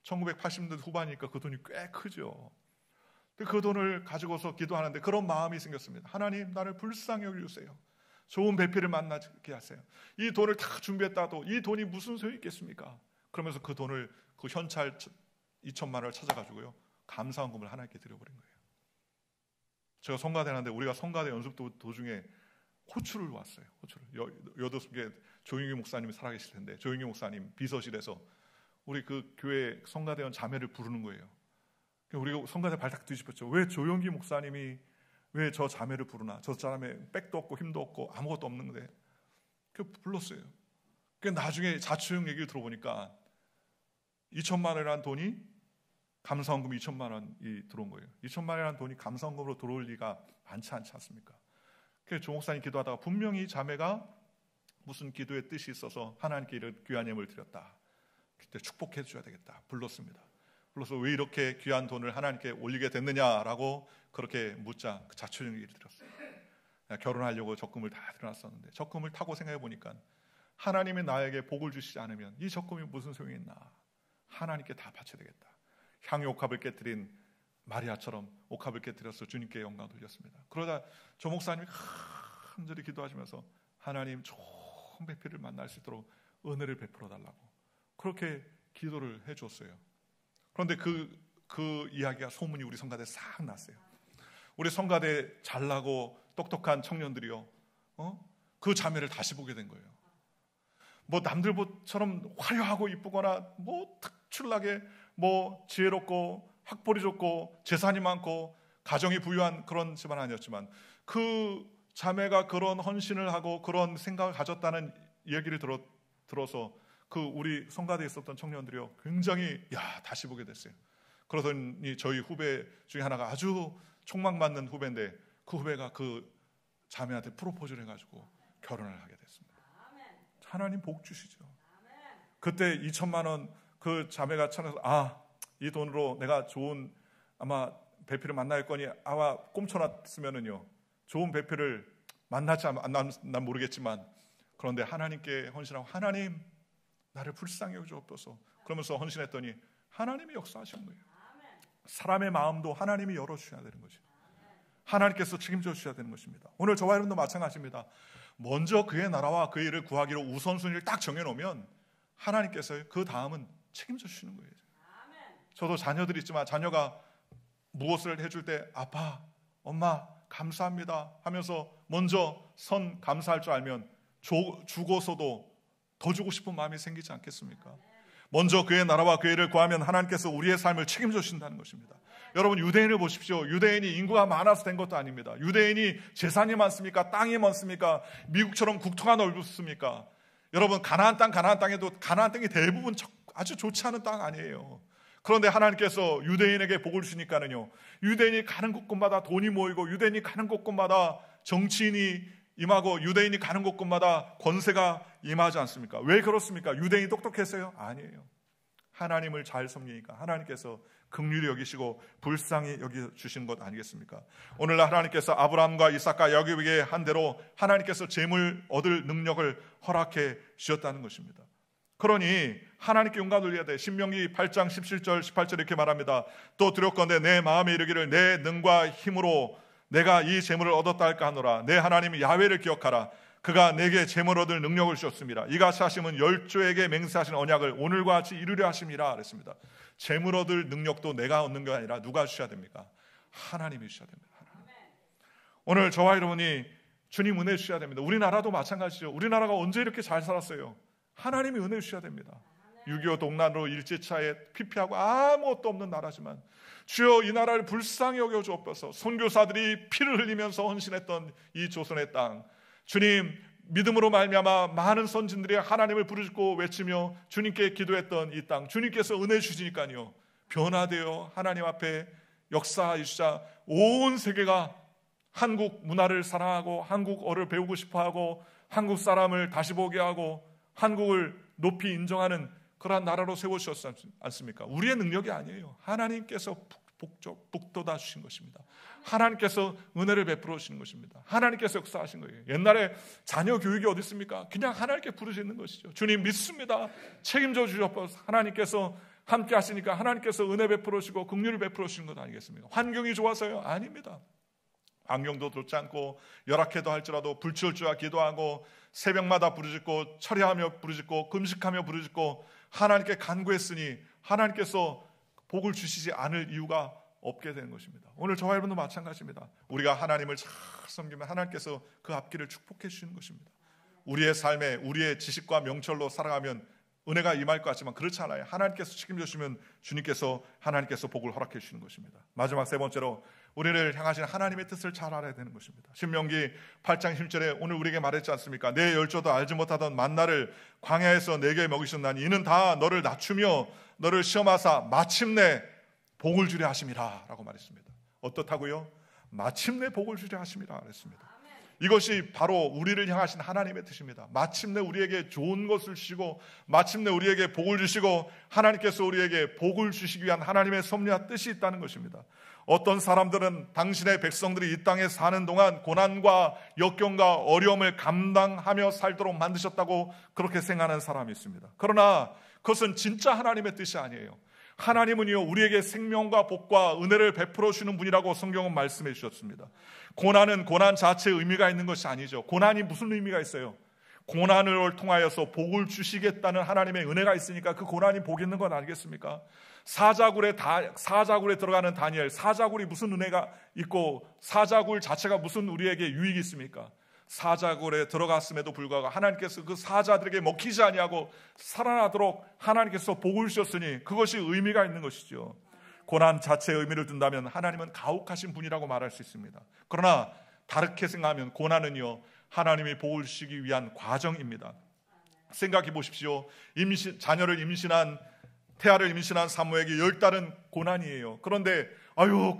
1980년대 후반이니까 그 돈이 꽤 크죠. 그 돈을 가지고서 기도하는데 그런 마음이 생겼습니다. 하나님 나를 불쌍히 여겨주세요. 좋은 배필을 만나게 하세요. 이 돈을 다 준비했다도 이 돈이 무슨 소용이 있겠습니까? 그러면서 그 돈을 그 현찰 2천만 원을 찾아가지고요 감사원금을 하나님께 드려버린 거예요. 제가 성가대 하는데 우리가 성가대 연습 도중에 호출을 왔어요. 호출을. 여도숙에 조용희 목사님이 살아계실 텐데 조용희 목사님 비서실에서 우리 그 교회 성가대원 자매를 부르는 거예요. 우리가 성가대 발딱 뒤집었죠. 왜 조용희 목사님이 왜 저 자매를 부르나? 저 사람의 백도 없고 힘도 없고 아무것도 없는데 그 불렀어요. 그 나중에 자초용 얘기를 들어보니까 2천만 원이라는 돈이 감사원금 2천만 원이 들어온 거예요. 2천만 원이라는 돈이 감사원금으로 들어올 리가 많지 않습니까? 그래서 조 목사님 기도하다가 분명히 자매가 무슨 기도의 뜻이 있어서 하나님께 이런 귀한 예물을 드렸다. 그때 축복해 줘야 되겠다. 불렀습니다. 불러서 왜 이렇게 귀한 돈을 하나님께 올리게 됐느냐라고 그렇게 묻자 그 자초용 얘기를 들었어요. 결혼하려고 적금을 다 들어놨었는데 적금을 타고 생각해 보니까 하나님이 나에게 복을 주시지 않으면 이 적금이 무슨 소용이 있나. 하나님께 다 바쳐야 되겠다. 향유 옥합을 깨뜨린 마리아처럼 옥합을 깨뜨려서 주님께 영광 돌렸습니다. 그러다 조 목사님이 간절히 기도하시면서 하나님 좋은 배필을 만날 수 있도록 은혜를 베풀어 달라고 그렇게 기도를 해줬어요. 그런데 그 이야기가 소문이 우리 성가대에 싹 났어요. 우리 성가대 잘나고 똑똑한 청년들이요, 그 자매를 다시 보게 된 거예요. 뭐 남들처럼 화려하고 이쁘거나 뭐 특출나게 뭐 지혜롭고 학벌이 좋고 재산이 많고 가정이 부유한 그런 집안 아니었지만 그 자매가 그런 헌신을 하고 그런 생각을 가졌다는 얘기를 들어서 그 우리 성가대에 있었던 청년들이요 굉장히 다시 보게 됐어요. 그러더니 저희 후배 중에 하나가 아주 촉망받는 후배인데 그 후배가 그 자매한테 프로포즈를 해가지고 결혼을 하게 됐습니다. 하나님 복 주시죠. 그때 2천만 원 그 자매가 찾아서 이 돈으로 내가 좋은 아마 배필을 만날 거니 아마 꼼쳐놨으면은요 좋은 배필을 만나지 난 모르겠지만 그런데 하나님께 헌신하고 하나님 나를 불쌍히 여겨주옵소서 그러면서 헌신했더니 하나님이 역사하신 거예요. 사람의 마음도 하나님이 열어주셔야 되는 거죠. 하나님께서 책임져 주셔야 되는 것입니다. 오늘 저와 여러분도 마찬가지입니다. 먼저 그의 나라와 그의 일을 구하기로 우선순위를 딱 정해놓으면 하나님께서 그 다음은 책임져 주시는 거예요. 저도 자녀들이 있지만 자녀가 무엇을 해줄 때 아빠, 엄마 감사합니다 하면서 먼저 선 감사할 줄 알면 주고서도 더 주고 싶은 마음이 생기지 않겠습니까? 먼저 그의 나라와 그의 일을 구하면 하나님께서 우리의 삶을 책임져 주신다는 것입니다. 여러분 유대인을 보십시오. 유대인이 인구가 많아서 된 것도 아닙니다. 유대인이 재산이 많습니까? 땅이 많습니까? 미국처럼 국토가 넓습니까? 여러분 가나안 땅에도 가나안 땅이 대부분 아주 좋지 않은 땅 아니에요. 그런데 하나님께서 유대인에게 복을 주시니까는요 유대인이 가는 곳곳마다 돈이 모이고 유대인이 가는 곳곳마다 정치인이 임하고 유대인이 가는 곳곳마다 권세가 임하지 않습니까? 왜 그렇습니까? 유대인이 똑똑했어요? 아니에요. 하나님을 잘 섬기니까 하나님께서 긍휼히 여기시고 불쌍히 여겨주시는 것 아니겠습니까? 오늘날 하나님께서 아브라함과 이삭과 야곱에게 한 대로 하나님께서 재물 얻을 능력을 허락해 주셨다는 것입니다. 그러니 하나님께 영광 돌려야 돼. 신명기 8장 17절 18절 이렇게 말합니다. 또 두렵건대 내 마음에 이르기를 내 능과 힘으로 내가 이 재물을 얻었다 할까 하노라. 내 하나님 야훼를 기억하라. 그가 내게 재물 얻을 능력을 주셨습니다. 이같이 하심은 열조에게 맹세하신 언약을 오늘과 같이 이루려 하심이라 그랬습니다. 재물 얻을 능력도 내가 얻는 게 아니라 누가 주셔야 됩니까? 하나님이 주셔야 됩니다. 하나님. 오늘 저와 여러분이 주님 은혜 주셔야 됩니다. 우리나라도 마찬가지죠. 우리나라가 언제 이렇게 잘 살았어요? 하나님이 은혜 주셔야 됩니다. 6.25 동란으로 일제차에 피폐하고 아무것도 없는 나라지만 주여 이 나라를 불쌍히 여겨주옵소서. 선교사들이 피를 흘리면서 헌신했던 이 조선의 땅, 주님 믿음으로 말미암아 많은 선진들이 하나님을 부르짖고 외치며 주님께 기도했던 이 땅, 주님께서 은혜 주시니까요 변화되어 하나님 앞에 역사해 주자 온 세계가 한국 문화를 사랑하고 한국어를 배우고 싶어하고 한국 사람을 다시 보게 하고 한국을 높이 인정하는 그러한 나라로 세워주셨지 않습니까? 우리의 능력이 아니에요. 하나님께서 북돋아 주신 것입니다. 하나님께서 은혜를 베풀어 주시는 것입니다. 하나님께서 역사하신 거예요. 옛날에 자녀 교육이 어디 있습니까? 그냥 하나님께 부르짖는 것이죠. 주님 믿습니다. 책임져 주셔서 하나님께서 함께 하시니까 하나님께서 은혜 베풀어 주시고 긍휼을 베풀어 주시는 것 아니겠습니까? 환경이 좋아서요? 아닙니다. 환경도 좋지 않고 열악해도 할지라도 불철주야 기도하고 새벽마다 부르짖고 철야하며 부르짖고 금식하며 부르짖고 하나님께 간구했으니 하나님께서 복을 주시지 않을 이유가 없게 되는 것입니다. 오늘 저와 여러분도 마찬가지입니다. 우리가 하나님을 잘 섬기면 하나님께서 그 앞길을 축복해 주시는 것입니다. 우리의 삶에 우리의 지식과 명철로 살아가면 은혜가 임할 것 같지만 그렇지 않아요. 하나님께서 책임져 주시면 하나님께서 복을 허락해 주시는 것입니다. 마지막 세 번째로 우리를 향하신 하나님의 뜻을 잘 알아야 되는 것입니다. 신명기 8장 10절에 오늘 우리에게 말했지 않습니까? 내 열조도 알지 못하던 만나를 광야에서 내게 먹이셨나니 이는 다 너를 낮추며 너를 시험하사 마침내 복을 주려 하심이라 라고 말했습니다. 어떻다고요? 마침내 복을 주려 하심이라 그랬습니다. 이것이 바로 우리를 향하신 하나님의 뜻입니다. 마침내 우리에게 좋은 것을 주시고 마침내 우리에게 복을 주시고 하나님께서 우리에게 복을 주시기 위한 하나님의 섭리와 뜻이 있다는 것입니다. 어떤 사람들은 당신의 백성들이 이 땅에 사는 동안 고난과 역경과 어려움을 감당하며 살도록 만드셨다고 그렇게 생각하는 사람이 있습니다. 그러나 그것은 진짜 하나님의 뜻이 아니에요. 하나님은요 우리에게 생명과 복과 은혜를 베풀어 주시는 분이라고 성경은 말씀해 주셨습니다. 고난은 고난 자체의 의미가 있는 것이 아니죠. 고난이 무슨 의미가 있어요? 고난을 통하여서 복을 주시겠다는 하나님의 은혜가 있으니까 그 고난이 복이 있는 건 아니겠습니까? 사자굴에 들어가는 다니엘, 사자굴이 무슨 은혜가 있고 사자굴 자체가 무슨 우리에게 유익이 있습니까? 사자굴에 들어갔음에도 불구하고 하나님께서 그 사자들에게 먹히지 아니하고 살아나도록 하나님께서 복을 주셨으니 그것이 의미가 있는 것이죠. 고난 자체의 의미를 둔다면 하나님은 가혹하신 분이라고 말할 수 있습니다. 그러나 다르게 생각하면 고난은요 하나님이 복을 주시기 위한 과정입니다. 생각해 보십시오. 태아를 임신한 사모에게 10달은 고난이에요. 그런데 아유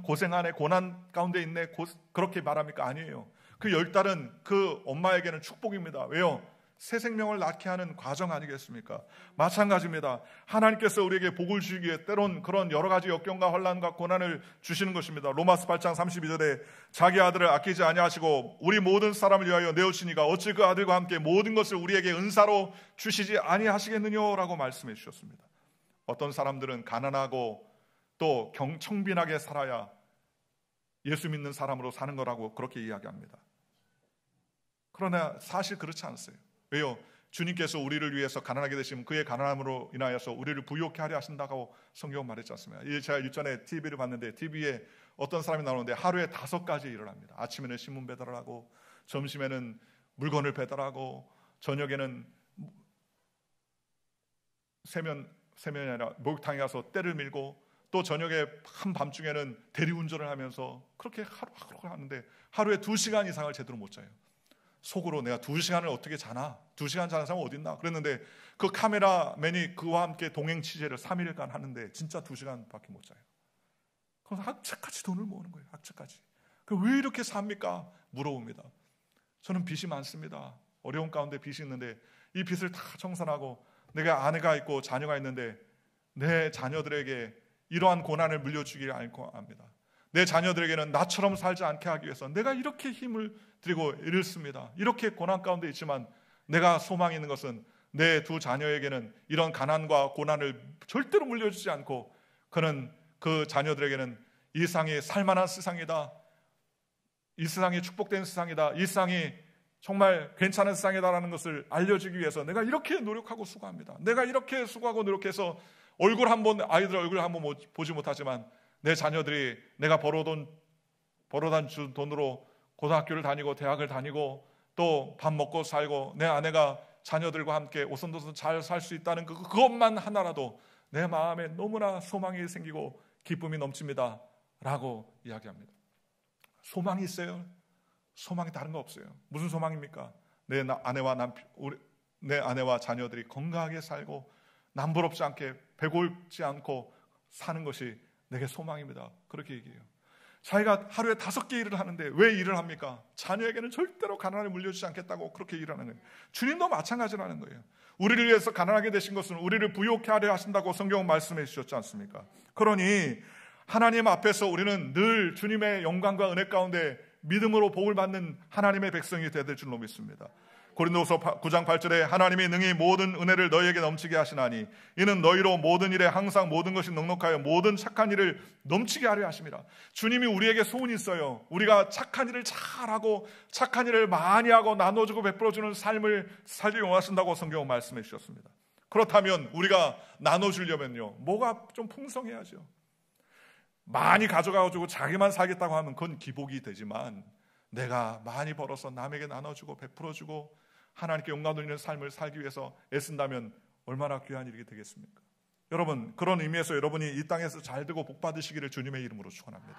고생하네, 고난 가운데 있네, 그렇게 말합니까? 아니에요. 그 10달은 그 엄마에게는 축복입니다. 왜요? 새 생명을 낳게 하는 과정 아니겠습니까? 마찬가지입니다. 하나님께서 우리에게 복을 주시기 위해 때론 그런 여러 가지 역경과 혼란과 고난을 주시는 것입니다. 로마서 8장 32절에 자기 아들을 아끼지 아니하시고 우리 모든 사람을 위하여 내어주시니가 어찌 그 아들과 함께 모든 것을 우리에게 은사로 주시지 아니하시겠느냐라고 말씀해 주셨습니다. 어떤 사람들은 가난하고 또 청빈하게 살아야 예수 믿는 사람으로 사는 거라고 그렇게 이야기합니다. 그러나 사실 그렇지 않았어요. 왜요? 주님께서 우리를 위해서 가난하게 되시면 그의 가난함으로 인하여서 우리를 부유케 하려 하신다고 성경은 말했지 않습니까? 제가 일전에 TV를 봤는데 TV에 어떤 사람이 나오는데 하루에 5가지 일을 합니다. 아침에는 신문 배달을 하고 점심에는 물건을 배달하고 저녁에는 세면이 아니라 목욕탕에 가서 때를 밀고 또 저녁에 한밤중에는 대리운전을 하면서 그렇게 하루하루 하는데 하루에 2시간 이상을 제대로 못 자요. 속으로 내가 2시간을 어떻게 자나? 2시간 자는 사람은 어디 있나? 그랬는데 그 카메라맨이 그와 함께 동행 취재를 3일간 하는데 진짜 2시간밖에 못 자요. 그래서 악착같이 돈을 모으는 거예요. 악착같이. 왜 이렇게 삽니까? 물어봅니다. 저는 빚이 많습니다. 어려운 가운데 빚이 있는데 이 빚을 다 청산하고 내가 아내가 있고 자녀가 있는데 내 자녀들에게 이러한 고난을 물려주기를 않고 합니다. 내 자녀들에게는 나처럼 살지 않게 하기 위해서 내가 이렇게 힘을 들이고 이렇습니다. 이렇게 고난 가운데 있지만 내가 소망이 있는 것은 내 2 자녀에게는 이런 가난과 고난을 절대로 물려주지 않고 그는 그 자녀들에게는 이 세상이 살만한 세상이다. 이 세상이 축복된 세상이다. 이 세상이 정말 괜찮은 세상이다라는 것을 알려주기 위해서 내가 이렇게 노력하고 수고합니다. 내가 이렇게 수고하고 노력해서 아이들 얼굴 한번 보지 못하지만 내 자녀들이 내가 벌어다 준 돈으로 고등학교를 다니고 대학을 다니고 또 밥 먹고 살고 내 아내가 자녀들과 함께 오손도손 잘 살 수 있다는 그것만 하나라도 내 마음에 너무나 소망이 생기고 기쁨이 넘칩니다 라고 이야기합니다. 소망이 있어요? 소망이 다른 거 없어요. 무슨 소망입니까? 내 아내와 자녀들이 건강하게 살고 남부럽지 않게 배고프지 않고 사는 것이 내게 소망입니다. 그렇게 얘기해요. 자기가 하루에 5개 일을 하는데 왜 일을 합니까? 자녀에게는 절대로 가난을 물려주지 않겠다고 그렇게 일하는 거예요. 주님도 마찬가지라는 거예요. 우리를 위해서 가난하게 되신 것은 우리를 부유케 하려 하신다고 성경은 말씀해 주셨지 않습니까? 그러니 하나님 앞에서 우리는 늘 주님의 영광과 은혜 가운데 믿음으로 복을 받는 하나님의 백성이 되야 될 줄로 믿습니다. 고린도후서 9장 8절에 하나님이 능히 모든 은혜를 너희에게 넘치게 하시나니 이는 너희로 모든 일에 항상 모든 것이 넉넉하여 모든 착한 일을 넘치게 하려 하심이라. 주님이 우리에게 소원이 있어요. 우리가 착한 일을 잘하고 착한 일을 많이 하고 나눠주고 베풀어주는 삶을 살기 원하신다고 성경은 말씀해 주셨습니다. 그렇다면 우리가 나눠주려면요 뭐가 좀 풍성해야죠. 많이 가져가지고 자기만 살겠다고 하면 그건 기복이 되지만, 내가 많이 벌어서 남에게 나눠주고 베풀어주고 하나님께 영광 돌리는 삶을 살기 위해서 애쓴다면 얼마나 귀한 일이 되겠습니까? 여러분, 그런 의미에서 여러분이 이 땅에서 잘 되고 복 받으시기를 주님의 이름으로 축원합니다.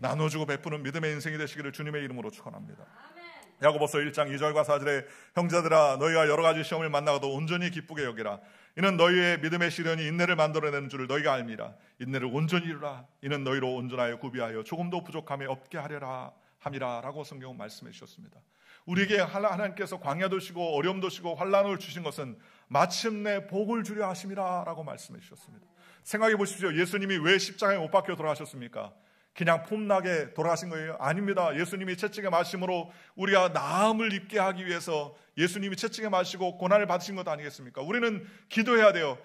나눠주고 베푸는 믿음의 인생이 되시기를 주님의 이름으로 축원합니다. 야고보서 1장 2절과 4절에 형제들아 너희가 여러 가지 시험을 만나고도 온전히 기쁘게 여기라. 이는 너희의 믿음의 시련이 인내를 만들어내는 줄을 너희가 알미라. 인내를 온전히 이루라. 이는 너희로 온전하여 구비하여 조금도 부족함이 없게 하려라 함이라 라고 성경은 말씀해 주셨습니다. 우리에게 하나님께서 광야도 시고 어려움도 시고 환난을 주신 것은 마침내 복을 주려 하심이라 라고 말씀해 주셨습니다. 생각해 보십시오. 예수님이 왜 십자가에 못 박혀 돌아가셨습니까? 그냥 폼나게 돌아가신 거예요? 아닙니다. 예수님이 채찍에 맞으심으로 우리가 나음을 입게 하기 위해서 예수님이 채찍에 맞으시고 고난을 받으신 것 아니겠습니까? 우리는 기도해야 돼요.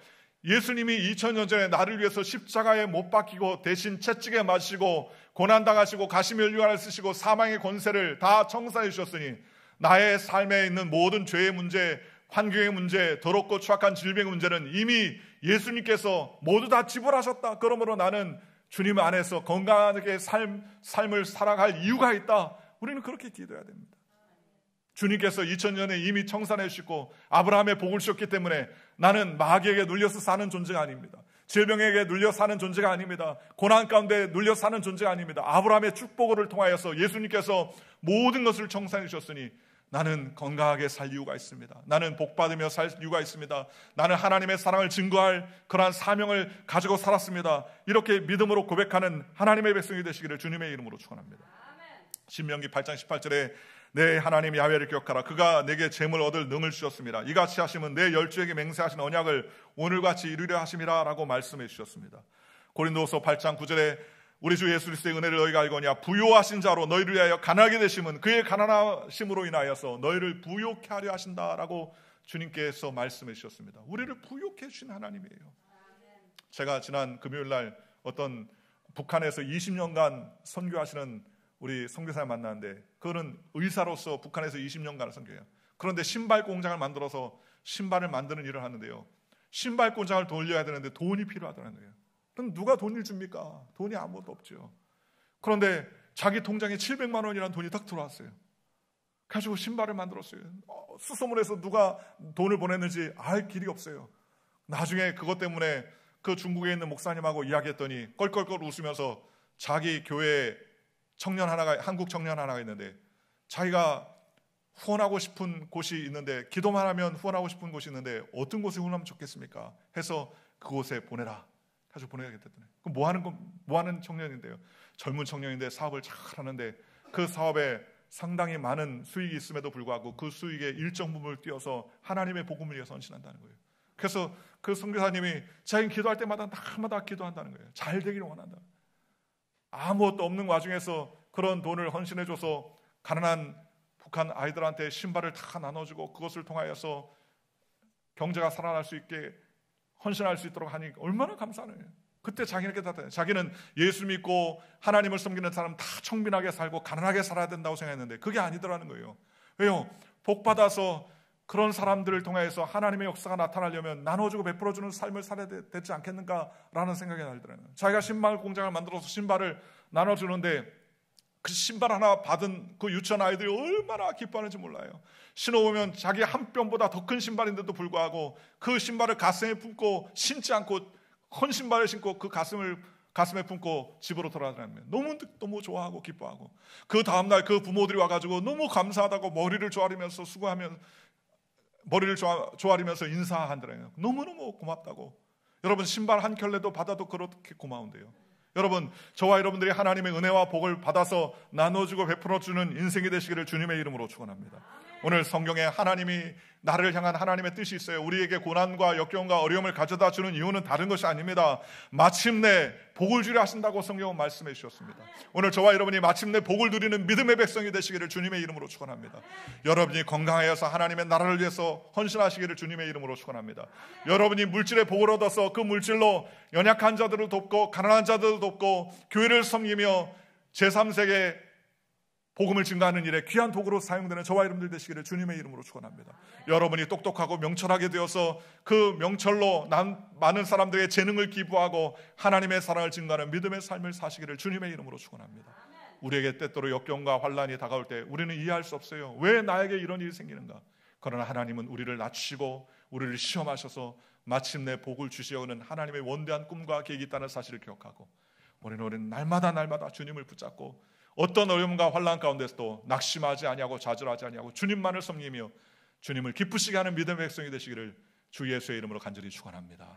예수님이 2000년 전에 나를 위해서 십자가에 못 박히고 대신 채찍에 맞으시고 고난당하시고 가시면류관을 쓰시고 사망의 권세를 다 청산해 주셨으니 나의 삶에 있는 모든 죄의 문제, 환경의 문제, 더럽고 추악한 질병의 문제는 이미 예수님께서 모두 다 지불하셨다. 그러므로 나는 주님 안에서 건강하게 삶을 살아갈 이유가 있다. 우리는 그렇게 기도해야 됩니다. 주님께서 2000년에 이미 청산해 주시고 아브라함의 복을 주셨기 때문에 나는 마귀에게 눌려서 사는 존재가 아닙니다. 질병에게 눌려 사는 존재가 아닙니다. 고난 가운데 눌려 사는 존재가 아닙니다. 아브라함의 축복을 통하여서 예수님께서 모든 것을 청산해 주셨으니 나는 건강하게 살 이유가 있습니다. 나는 복받으며 살 이유가 있습니다. 나는 하나님의 사랑을 증거할 그러한 사명을 가지고 살았습니다. 이렇게 믿음으로 고백하는 하나님의 백성이 되시기를 주님의 이름으로 축원합니다. 신명기 8장 18절에 내 하나님 야훼를 기억하라. 그가 내게 재물 얻을 능을 주셨습니다. 이같이 하시면 내 열주에게 맹세하신 언약을 오늘같이 이루려 하심이라 라고 말씀해 주셨습니다. 고린도서 8장 9절에 우리 주 예수 그리스도의 은혜를 너희가 알거니와 부요하신 자로 너희를 위하여 가난하게 되심은 그의 가난하심으로 인하여서 너희를 부요케 하려 하신다라고 주님께서 말씀해 주셨습니다. 우리를 부요케 해주신 하나님이에요. 제가 지난 금요일 날 어떤 북한에서 20년간 선교하시는 우리 선교사를 만났는데 그거는 의사로서 북한에서 20년간을 선교해요. 그런데 신발 공장을 만들어서 신발을 만드는 일을 하는데요. 신발 공장을 돌려야 되는데 돈이 필요하다는 거예요. 그럼 누가 돈을 줍니까? 돈이 아무것도 없죠. 그런데 자기 통장에 700만 원이라는 돈이 딱 들어왔어요. 가지고 신발을 만들었어요. 수소문해서 누가 돈을 보냈는지 알 길이 없어요. 나중에 그것 때문에 그 중국에 있는 목사님하고 이야기했더니 껄껄껄 웃으면서 자기 교회 청년 하나가, 한국 청년 하나가 있는데 자기가 후원하고 싶은 곳이 있는데 기도만 하면 후원하고 싶은 곳이 있는데 어떤 곳에 후원하면 좋겠습니까? 해서 그곳에 보내라. 가지고 보내야겠다더니. 그럼 뭐 하는 청년인데요? 젊은 청년인데 사업을 잘 하는데 그 사업에 상당히 많은 수익이 있음에도 불구하고 그 수익의 일정 부분을 띄어서 하나님의 복음을 위해서 헌신한다는 거예요. 그래서 그 선교사님이 자기는 기도할 때마다 날마다 기도한다는 거예요. 잘 되기를 원한다. 아무것도 없는 와중에서 그런 돈을 헌신해줘서 가난한 북한 아이들한테 신발을 다 나눠주고 그것을 통하여서 경제가 살아날 수 있게 헌신할 수 있도록 하니 얼마나 감사해요. 그때 자기는 깨닫아요. 자기는 예수 믿고 하나님을 섬기는 사람 다 청빈하게 살고 가난하게 살아야 된다고 생각했는데 그게 아니더라는 거예요. 왜요? 복 받아서 그런 사람들을 통해서 하나님의 역사가 나타나려면 나눠주고 베풀어주는 삶을 살아야 되지 않겠는가라는 생각이 들더라고요. 자기가 신발 공장을 만들어서 신발을 나눠주는데 그 신발 하나 받은 그 유치원 아이들이 얼마나 기뻐하는지 몰라요. 신어보면 자기 한 뼘보다 더 큰 신발인데도 불구하고 그 신발을 가슴에 품고 신지 않고 헌 신발을 신고 그 가슴에 품고 집으로 돌아다니면 너무 좋아하고 기뻐하고 그 다음날 그 부모들이 와가지고 너무 감사하다고 머리를 조아리면서 수고하면 머리를 조아리면서 인사한다고요. 너무너무 고맙다고. 여러분 신발 한 켤레도 받아도 그렇게 고마운데요. 여러분 저와 여러분들이 하나님의 은혜와 복을 받아서 나눠주고 베풀어주는 인생이 되시기를 주님의 이름으로 축원합니다. 오늘 성경에 하나님이 나를 향한 하나님의 뜻이 있어요. 우리에게 고난과 역경과 어려움을 가져다 주는 이유는 다른 것이 아닙니다. 마침내 복을 주려 하신다고 성경은 말씀해 주셨습니다. 오늘 저와 여러분이 마침내 복을 누리는 믿음의 백성이 되시기를 주님의 이름으로 축원합니다. 여러분이 건강하여서 하나님의 나라를 위해서 헌신하시기를 주님의 이름으로 축원합니다. 여러분이 물질의 복을 얻어서 그 물질로 연약한 자들을 돕고 가난한 자들을 돕고 교회를 섬기며 제3세계 복음을 증가하는 일에 귀한 도구로 사용되는 저와 여러분들 되시기를 주님의 이름으로 축원합니다. 여러분이 똑똑하고 명철하게 되어서 그 명철로 많은 사람들의 재능을 기부하고 하나님의 사랑을 증가하는 믿음의 삶을 사시기를 주님의 이름으로 축원합니다. 우리에게 때때로 역경과 환난이 다가올 때 우리는 이해할 수 없어요. 왜 나에게 이런 일이 생기는가? 그러나 하나님은 우리를 낮추시고 우리를 시험하셔서 마침내 복을 주시려는 하나님의 원대한 꿈과 계획이 있다는 사실을 기억하고 우리는 날마다 주님을 붙잡고 어떤 어려움과 환난 가운데서도 낙심하지 아니하고 좌절하지 아니하고 주님만을 섬기며 주님을 기쁘시게 하는 믿음의 백성이 되시기를 주 예수의 이름으로 간절히 축원합니다.